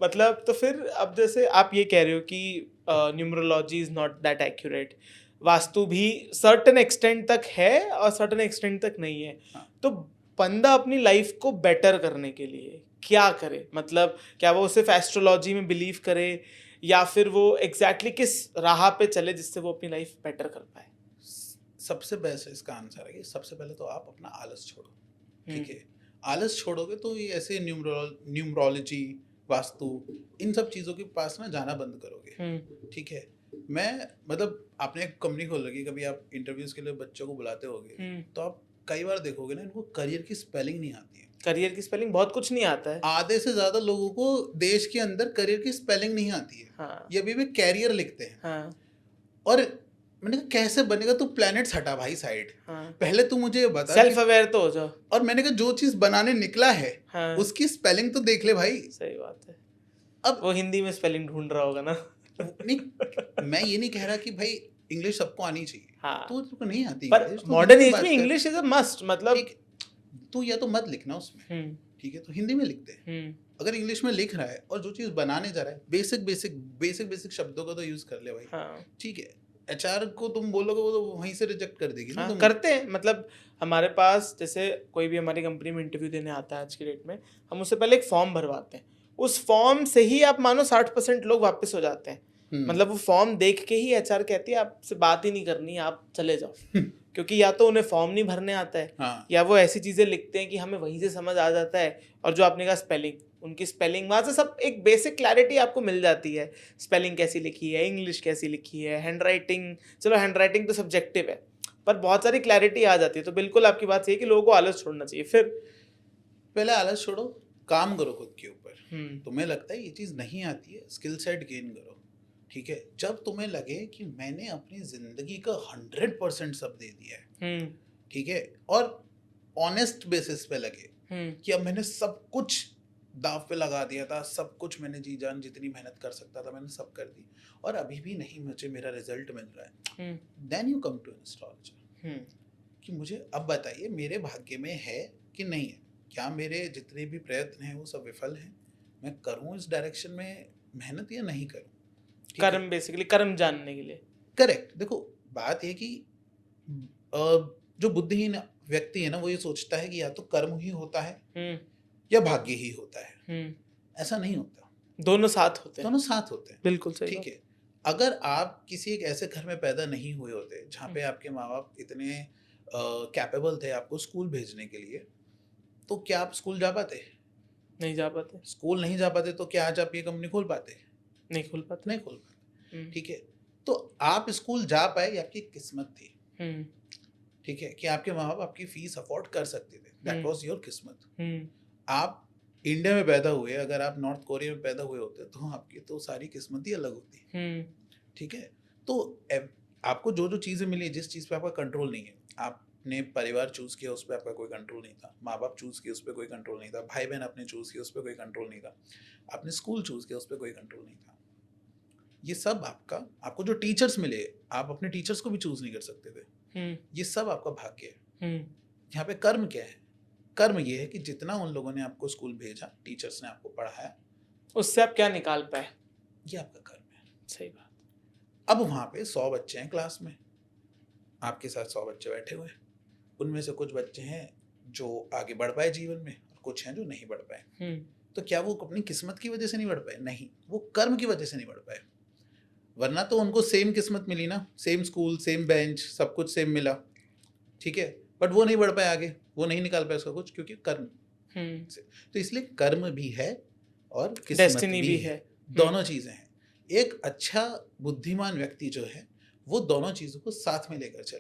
मतलब तो फिर अब जैसे आप ये कह रहे हो कि numerology is not that accurate, vastu भी सर्टेन एक्सटेंट तक है और सर्टेन एक्सटेंट तक नहीं है। हाँ। तो बंदा अपनी लाइफ को बेटर करने के लिए क्या करे? मतलब क्या वो सिर्फ एस्ट्रोलॉजी में बिलीव करे, या फिर वो एग्जैक्टली किस राह पे चले जिससे वो अपनी लाइफ बेटर कर पाए? सबसे बेस्ट इसका आंसर है कि सबसे पहले तो आप अपना आलस छोड़ो, हम्म। ठीक है। आलस छोड़ोगे तो ये ऐसे न्यूमरोलॉजी, वास्तु, इन सब चीज़ों के पास ना जाना बंद करोगे, ठीक है। मैं मतलब आपने एक कंपनी खोल रखी, कभी आप इंटरव्यूज के लिए बच्चों को बुलाते होगे तो आप कई बार देखोगे ना, इनको करियर की स्पेलिंग नहीं आती है। करियर की स्पेलिंग बहुत कुछ नहीं आता है। आधे से ज्यादा लोगों को देश के अंदर करियर की स्पेलिंग नहीं आती है। हाँ। ये अभी भी कैरियर लिखते हैं। हाँ। और मैंने कहा कैसे बनेगा, तू प्लैनेट्स हटा भाई साइड, हाँ। पहले तू मुझे ये बता सेल्फ अवेयर तो हो जाओ। और मैंने कहा जो चीज बनाने निकला है हाँ। उसकी स्पेलिंग तो देख ले भाई। सही बात है। अब वो हिंदी में स्पेलिंग ढूंढ रहा होगा ना। नहीं, मैं ये नहीं कह रहा कि भाई इंग्लिश सबको आनी चाहिए। हाँ। तो तुमको नहीं आती पर इंग्लिश तो मॉडर्न हिंदी एज बात में कर। इंग्लिश इज अ मस्ट, मतलब ठीक, तू या तो मत लिखना उसमें, ठीक है, तो हिंदी में लिखते हैं। अगर इंग्लिश में लिख रहा है और जो चीज बनाने जा रहा है, बेसिक शब्दों का तो यूज कर ले भाई। हाँ। ठीक है, एचआर को तुम बोलोगे वो तो वहीं से रिजेक्ट कर देगी ना। हाँ, तुम करते हैं। मतलब हमारे पास जैसे कोई भी हमारी कंपनी में इंटरव्यू देने आता है आज की डेट में, हम उससे पहले एक फॉर्म भरवाते हैं। उस फॉर्म से ही आप मानो 60% लोग वापस हो जाते हैं। मतलब वो फॉर्म देख के ही एचआर कहती है आपसे बात ही नहीं करनी, आप चले जाओ। क्योंकि या तो उन्हें फॉर्म नहीं भरने आता है, हाँ। या वो ऐसी चीज़ें लिखते हैं कि हमें वहीं से समझ आ जाता है। और जो आपने कहा स्पेलिंग, उनकी स्पेलिंग वहाँ से सब एक बेसिक क्लैरिटी आपको मिल जाती है। स्पेलिंग कैसी लिखी है, इंग्लिश कैसी लिखी है, हैंडराइटिंग, चलो हैंडराइटिंग तो सब्जेक्टिव है, पर बहुत सारी क्लैरिटी आ जाती है। तो बिल्कुल आपकी बात सही है कि लोगों को आलस छोड़ना चाहिए। फिर पहले आलस छोड़ो, काम करो खुद के ऊपर। तुम्हें लगता है ये चीज़ नहीं आती है, स्किल सेट गेन करो, ठीक है। जब तुम्हें लगे कि मैंने अपनी जिंदगी का 100% सब दे दिया है, ठीक है, और ऑनेस्ट बेसिस पे लगे कि अब मैंने सब कुछ दाव पे लगा दिया था, सब कुछ मैंने जी जान जितनी मेहनत कर सकता था मैंने सब कर दी, और अभी भी नहीं मुझे मेरा रिजल्ट मिल रहा है, then you come to astrologer कि मुझे अब बताइए मेरे भाग्य में है कि नहीं है, क्या मेरे जितने भी प्रयत्न हैं वो सब विफल हैं, मैं करूं इस डायरेक्शन में मेहनत या नहीं करूं। कर्म, बेसिकली कर्म जानने के लिए। करेक्ट। देखो बात ये कि जो बुद्धिहीन व्यक्ति है ना, वो ये सोचता है कि या तो कर्म ही होता है या भाग्य ही होता है। ऐसा नहीं होता, दोनों साथ होते हैं। दोनों साथ होते हैं, बिल्कुल सही। ठीक है। अगर आप किसी एक ऐसे घर में पैदा नहीं हुए होते जहाँ पे आपके माँ बाप इतने कैपेबल थे आपको स्कूल भेजने के लिए, तो क्या आप स्कूल जा पाते? नहीं जा पाते। स्कूल नहीं जा पाते तो क्या आज आप ये कंपनी खोल पाते? नहीं खोल पाते। नहीं खोल पाते, ठीक है। तो आप स्कूल जा पाए ये आपकी किस्मत थी, ठीक है, कि आपके माँ बाप आपकी फीस अफोर्ड कर सकते थे, दैट वाज योर किस्मत। आप इंडिया में पैदा हुए, अगर आप नॉर्थ कोरिया में पैदा हुए होते तो आपकी तो सारी किस्मत ही अलग होती, ठीक है। तो आपको जो जो चीज़ें मिली, जिस चीज़ पे आपका कंट्रोल नहीं है, आपने परिवार चूज किया उस पर आपका कोई कंट्रोल नहीं था, माँ बाप चूज किया उस पर कोई कंट्रोल नहीं था, भाई बहन आपने चूज किया उस पर कोई कंट्रोल नहीं था, आपने स्कूल चूज किया उस पर कोई कंट्रोल नहीं था, ये सब आपको जो टीचर्स मिले, आप अपने टीचर्स को भी चूज नहीं कर सकते थे, ये सब आपका भाग्य है। यहाँ पे कर्म क्या है? कर्म ये है कि जितना उन लोगों ने आपको स्कूल भेजा, टीचर्स ने आपको पढ़ाया, उससे आप क्या निकाल पाए, ये आपका कर्म है। सही बात। अब वहाँ पे 100 बच्चे हैं क्लास में, आपके साथ 100 बच्चे बैठे हुए हैं, उनमें से कुछ बच्चे हैं जो आगे बढ़ पाए जीवन में और कुछ हैं जो नहीं बढ़ पाए। तो क्या वो अपनी किस्मत की वजह से नहीं बढ़ पाए? नहीं, वो कर्म की वजह से नहीं बढ़ पाए। वरना तो उनको सेम किस्मत मिली ना, सेम स्कूल, सेम बेंच, सब कुछ सेम मिला, ठीक है, बट वो नहीं बढ़ पाए आगे, वो नहीं निकाल पाए उसका कुछ, क्योंकि कर्म से। तो इसलिए कर्म भी है और किस्मत भी है, दोनों चीजें हैं। एक अच्छा बुद्धिमान व्यक्ति जो है वो दोनों चीजों को साथ में लेकर चले।